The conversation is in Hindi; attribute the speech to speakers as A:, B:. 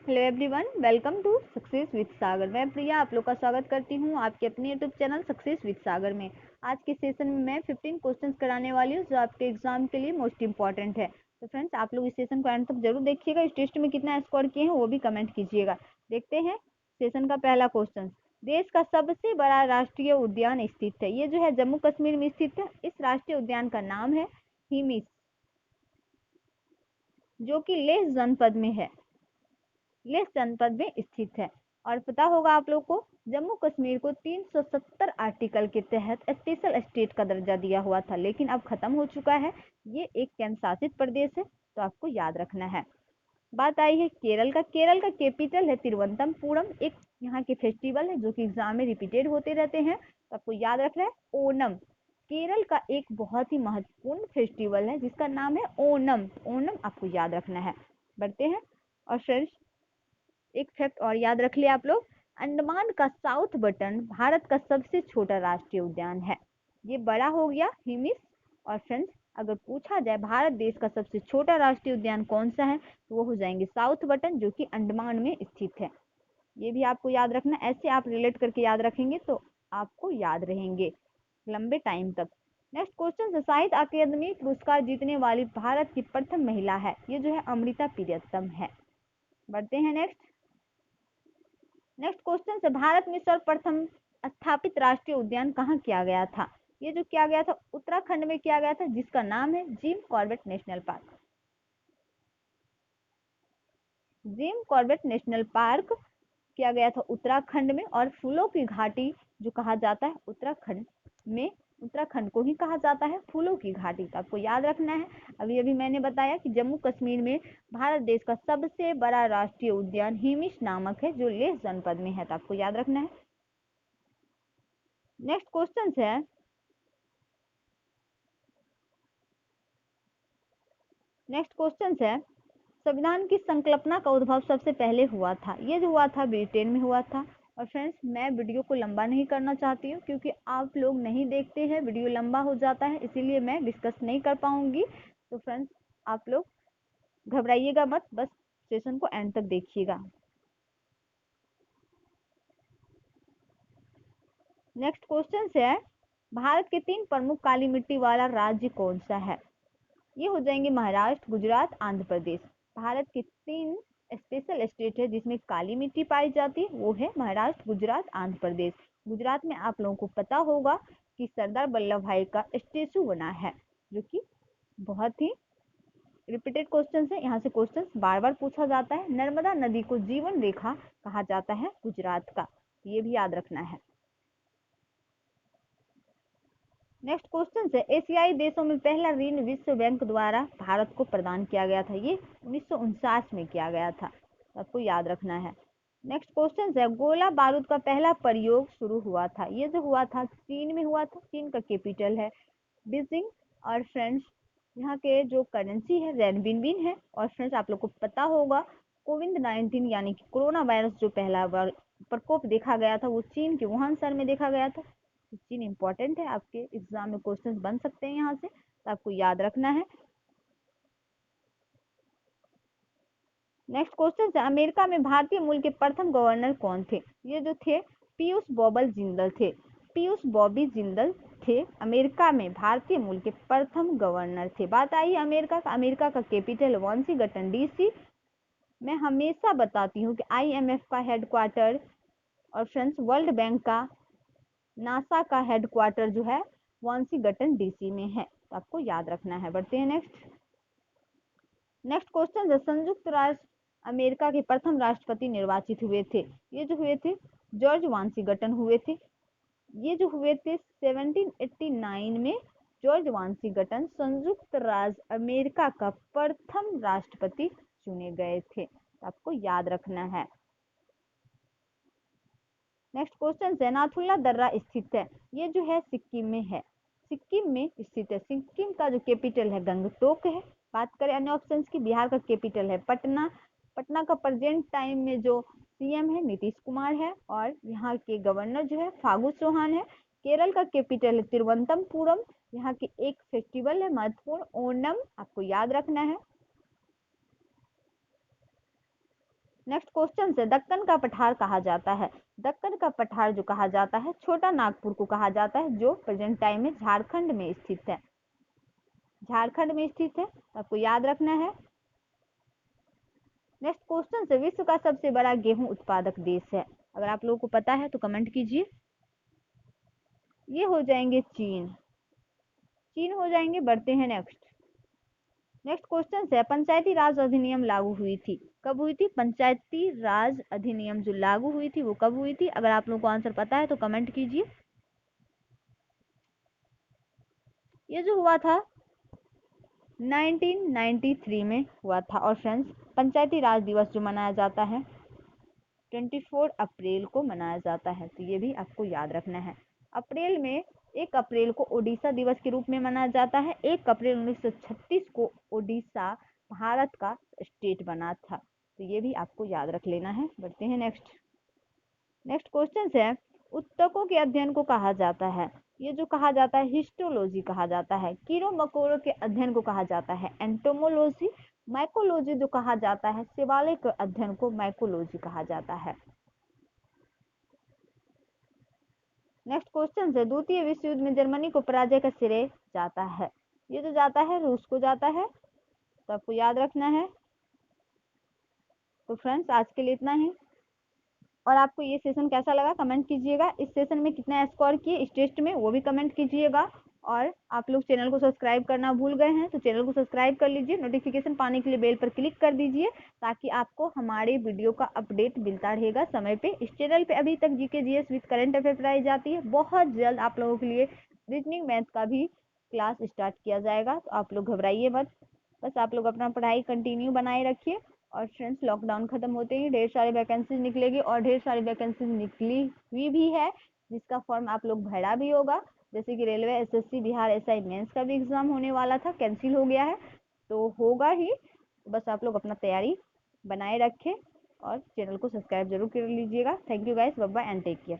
A: Hello everyone, welcome to success with Sagar. मैं प्रिया आप लोग का स्वागत करती हूँ आपके अपने यूट्यूब चैनल सक्सेस विद सागर में। आज के सेशन में मैं 15 क्वेश्चंस कराने वाली हूँ जो आपके एग्जाम के लिए मोस्ट इंपॉर्टेंट है। तो फ्रेंड्स, आप लोग इस सेशन को एंड तक जरूर देखिएगा। इस टेस्ट में कितना स्कोर किए हैं वो भी कमेंट कीजिएगा। देखते हैं सेशन का पहला क्वेश्चन। देश का सबसे बड़ा राष्ट्रीय उद्यान स्थित है, ये जो है जम्मू कश्मीर में स्थित है। इस राष्ट्रीय उद्यान का नाम है हिमिस, जो कि लेह जनपद में है, लेह जनपद में स्थित है। और पता होगा आप लोग को, जम्मू कश्मीर को 370 आर्टिकल के तहत स्पेशल स्टेट का दर्जा दिया हुआ था, लेकिन अब खत्म हो चुका है। ये एक केंद्र शासित प्रदेश है, तो आपको याद रखना है। बात आई है केरल का। केरल का कैपिटल है तिरुवनंतपुरम। एक यहाँ के फेस्टिवल है जो कि एग्जाम में रिपीटेड होते रहते हैं, तो आपको याद रखना है ओणम। केरल का एक बहुत ही महत्वपूर्ण फेस्टिवल है जिसका नाम है ओणम। ओणम आपको याद रखना है। बढ़ते हैं। और फ्रेंड्स, एक फैक्ट और याद रख लिया आप लोग, अंडमान का साउथ बटन भारत का सबसे छोटा राष्ट्रीय उद्यान है। ये बड़ा हो गया हिमिस। और फ्रेंड्स, अगर पूछा जाए भारत देश का सबसे छोटा राष्ट्रीय उद्यान कौन सा है, तो वो हो जाएंगे साउथ बटन, जो कि अंडमान में स्थित है। ये भी आपको याद रखना। ऐसे आप रिलेट करके याद रखेंगे तो आपको याद रहेंगे लंबे टाइम तक। नेक्स्ट क्वेश्चन है, साहित्य अकादमी पुरस्कार जीतने वाली भारत की प्रथम महिला है, ये जो है अमृता प्रियतम है। बढ़ते हैं नेक्स्ट। नेक्स्ट क्वेश्चन से, भारत में सर्वप्रथम स्थापित राष्ट्रीय उद्यान कहाँ किया गया था? ये जो किया गया था उत्तराखंड में किया गया था, जिसका नाम है Jim Corbett national park. Jim Corbett national park किया गया था उत्तराखंड में। और फूलों की घाटी जो कहा जाता है उत्तराखंड में, उत्तराखंड को ही कहा जाता है फूलों की घाटी। तो आपको याद रखना है। अभी अभी मैंने बताया कि जम्मू कश्मीर में भारत देश का सबसे बड़ा राष्ट्रीय उद्यान हिमिस नामक है, जो लेह जनपद में है। तो आपको याद रखना है। नेक्स्ट क्वेश्चन है, संविधान की संकल्पना का उद्भव सबसे पहले हुआ था? ये जो हुआ था ब्रिटेन में हुआ था। और फ्रेंड्स, मैं वीडियो को लंबा नहीं करना चाहती हूँ क्योंकि आप लोग नहीं देखते हैं, वीडियो लंबा हो जाता है, इसीलिए मैं डिस्कस नहीं कर पाऊंगी। तो फ्रेंड्स, आप लोग घबराइएगा मत, बस सेशन को एंड तक देखिएगा। नेक्स्ट क्वेश्चन है, भारत के 3 प्रमुख काली मिट्टी वाला राज्य कौन सा है? ये हो जाएंगे महाराष्ट्र, गुजरात, आंध्र प्रदेश। भारत के 3 स्पेशल स्टेट है जिसमें काली मिट्टी पाई जाती है, वो है महाराष्ट्र, गुजरात, आंध्र प्रदेश। गुजरात में आप लोगों को पता होगा कि सरदार वल्लभ भाई का स्टेचू बना है, जो कि बहुत ही रिपीटेड क्वेश्चन है। यहाँ से क्वेश्चन बार बार पूछा जाता है। नर्मदा नदी को जीवन रेखा कहा जाता है गुजरात का, ये भी याद रखना है। नेक्स्ट क्वेश्चन है, एशियाई देशों में पहला ऋण विश्व बैंक द्वारा भारत को प्रदान किया गया था, ये 1949 में किया गया था। आपको याद रखना है। नेक्स्ट क्वेश्चन है, गोला बारूद का पहला प्रयोग शुरू हुआ था, ये जो हुआ था चीन में हुआ था। चीन का कैपिटल है बीजिंग। और फ्रेंड्स, यहाँ के जो करेंसी है रेनबिनबिन है। और फ्रेंड्स, आप लोग को पता होगा कोविड-19 यानी कि कोरोना वायरस जो पहला बार प्रकोप देखा गया था, वो चीन के वुहान शहर में देखा गया था। चीन इंपॉर्टेंट है, आपके एग्जाम में क्वेश्चन बन सकते हैं यहाँ से, तो आपको याद रखना है। नेक्स्ट क्वेश्चन है, अमेरिका में भारतीय मूल के प्रथम गवर्नर कौन थे? ये जो थे पीयूष बॉबल जिंदल थे। पीयूष बॉबी जिंदल थे अमेरिका में भारतीय मूल के प्रथम गवर्नर थे। बात आई है अमेरिका का। अमेरिका का कैपिटल वाशिंगटन डीसी। मैं हमेशा बताती हूँ कि IMF का हेडक्वार्टर और फ्रेंड्स वर्ल्ड बैंक का, नासा का हेडक्वार्टर जो है वाशिंगटन डीसी में है, तो आपको याद रखना है। बढ़ते हैं नेक्स्ट। नेक्स्ट क्वेश्चन है, संयुक्त राष्ट्र अमेरिका के प्रथम राष्ट्रपति निर्वाचित हुए थे? ये जो हुए थे जॉर्ज वाशिंगटन हुए थे। ये जो हुए थे 1789 में जॉर्ज वाशिंगटन संयुक्त राज्य अमेरिका का प्रथम राष्ट्रपति चुने गए थे, तो आपको याद रखना है। नेक्स्ट क्वेश्चन है, नाथुला दर्रा स्थित है? ये जो है सिक्किम में है, सिक्किम में स्थित है। सिक्किम का जो कैपिटल है गंगटोक है। बात करें अन्य ऑप्शंस की, बिहार का कैपिटल है पटना। पटना का प्रेजेंट टाइम में जो CM है नीतीश कुमार है, और यहाँ के गवर्नर जो है फागू चौहान है। केरल का कैपिटल है तिरुवनंतपुरम। यहाँ के एक फेस्टिवल है महत्वपूर्ण ओणम, आपको याद रखना है। नेक्स्ट क्वेश्चन से दक्कन का पठार कहा जाता है। दक्कन का पठार जो कहा जाता है छोटा नागपुर को कहा जाता है, जो प्रेजेंट टाइम में झारखंड में स्थित है। झारखंड में स्थित है, तो आपको याद रखना है। नेक्स्ट क्वेश्चन से विश्व का सबसे बड़ा गेहूं उत्पादक देश है। अगर आप लोगों को पता है तो कमेंट कीजिए। ये हो जाएंगे चीन। चीन हो जाएंगे। बढ़ते हैं नेक्स्ट। नेक्स्ट क्वेश्चन है पंचायती राज अधिनियम लागू हुई थी। कब हुई थी? पंचायती राज अधिनियम जो लागू हुई थी वो कब हुई थी? अगर आप लोगों को आंसर पता है तो कमेंट कीजिए। ये जो हुआ था 1993 में हुआ था। और फ्रेंड्स, पंचायती राज दिवस जो मनाया जाता है 24 अप्रैल को मनाया जाता है, तो ये भी आपको याद रखना है। अप्रैल में 1 अप्रैल को ओडिशा दिवस के रूप में मनाया जाता है। 1 अप्रैल 1936 को ओडिशा भारत का स्टेट बना था, तो ये भी आपको याद रख लेना है। बढ़ते हैं नेक्स्ट। नेक्स्ट क्वेश्चन है उत्तकों के अध्ययन को कहा जाता है। ये जो कहा जाता है हिस्टोलॉजी कहा जाता है। कीड़ों मकोड़ों के अध्ययन को कहा जाता है एंटोमोलॉजी। माइकोलॉजी जो कहा जाता है शिवालय के अध्ययन को माइकोलॉजी कहा जाता है। नेक्स्ट क्वेश्चन है द्वितीय विश्व युद्ध में जर्मनी को पराजय का श्रेय जाता है। ये जो जाता है रूस को जाता है, तो आपको याद रखना है। तो फ्रेंड्स, आज के लिए इतना ही। और आपको ये सेशन कैसा लगा कमेंट कीजिएगा। इस सेशन में कितना स्कोर किए इस टेस्ट में वो भी कमेंट कीजिएगा। और आप लोग चैनल को सब्सक्राइब करना भूल गए हैं तो चैनल को सब्सक्राइब कर लीजिए। नोटिफिकेशन पाने के लिए बेल पर क्लिक कर दीजिए, ताकि आपको हमारे वीडियो का अपडेट मिलता रहेगा समय पे। इस चैनल पे अभी तक GK GS with current affair पढ़ाई जाती है। बहुत जल्द आप लोगों के लिए रीजनिंग मैथ का भी क्लास स्टार्ट किया जाएगा, तो आप लोग घबराइए मत। बस आप लोग अपना पढ़ाई कंटिन्यू बनाए रखिए। और फ्रेंड्स, लॉकडाउन खत्म होते ही ढेर सारी वैकेंसीज निकलेगी, और ढेर सारी वैकेंसीज निकली हुई भी है, जिसका फॉर्म आप लोग भरा भी होगा। जैसे कि railway, SSC, Bihar SI mains का भी एग्जाम होने वाला था, कैंसिल हो गया है, तो होगा ही। बस आप लोग अपना तैयारी बनाए रखें और चैनल को सब्सक्राइब जरूर कर लीजिएगा। Thank you guys, bye bye and take care.